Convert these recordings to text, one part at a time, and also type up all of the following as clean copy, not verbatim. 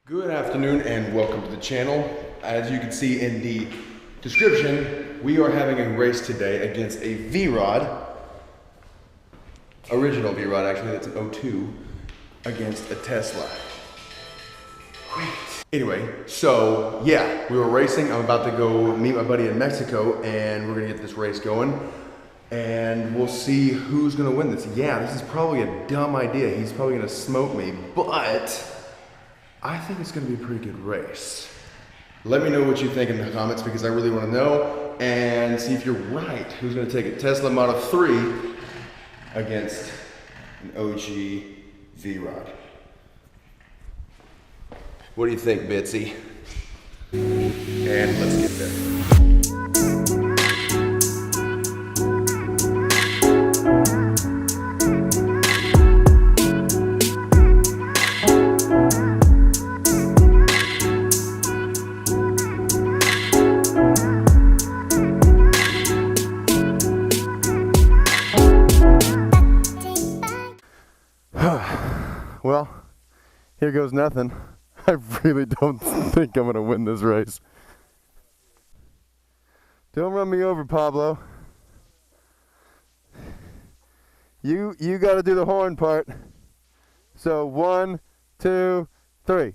Good afternoon and welcome to the channel. As you can see in the description, we are having a race today against a VROD, original VROD actually, that's an 02, against a Tesla. Wait. Anyway, so yeah, we were racing. I'm about to go meet my buddy in Mexico and we're gonna get this race going and we'll see who's gonna win this. Yeah, this is probably a dumb idea. He's probably gonna smoke me, but I think it's gonna be a pretty good race. Let me know what you think in the comments because I really wanna know and see if you're right. Who's gonna take a Tesla Model 3 against an OG VROD? What do you think, Bitsy? And let's get there. Well, here goes nothing. I really don't think I'm gonna win this race. Don't run me over, Pablo. You gotta do the horn part. So 1, 2, 3.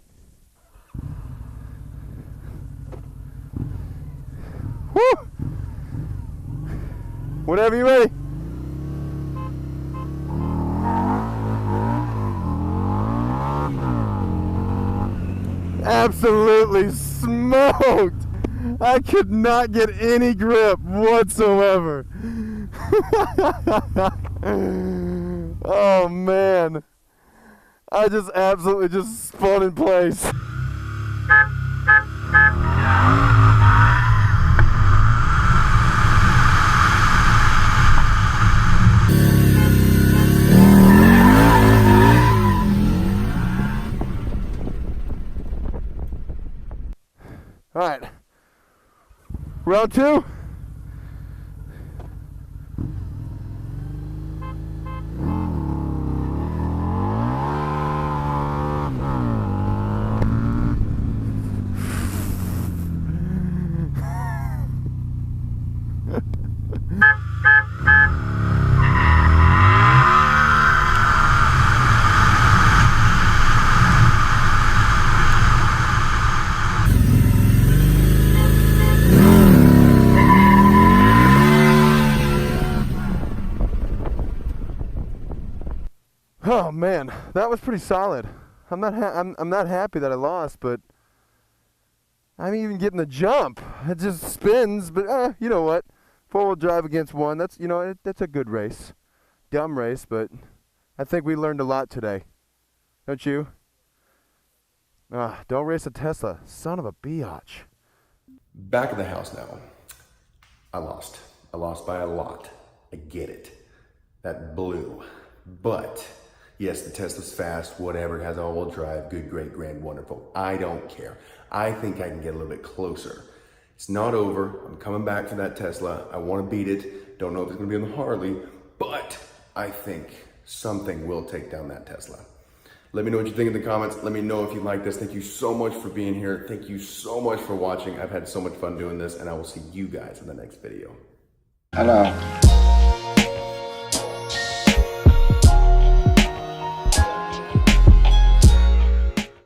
Woo! Whenever you're ready. Absolutely smoked. I could not get any grip whatsoever. Oh man. I just absolutely just spun in place. All right, round 2. Oh man, that was pretty solid. I'm not happy that I lost, but I'm even getting the jump. It just spins, but you know what? 4-wheel drive against one. That's that's a good race. Dumb race, but I think we learned a lot today. Don't you? Don't race a Tesla, son of a biatch. Back at the house now. I lost. I lost by a lot. I get it. That blew, but. Yes, the Tesla's fast, whatever, it has all-wheel drive, good, great, grand, wonderful. I don't care. I think I can get a little bit closer. It's not over. I'm coming back for that Tesla. I want to beat it. Don't know if it's going to be on the Harley, but I think something will take down that Tesla. Let me know what you think in the comments. Let me know if you like this. Thank you so much for being here. Thank you so much for watching. I've had so much fun doing this, and I will see you guys in the next video. Hello.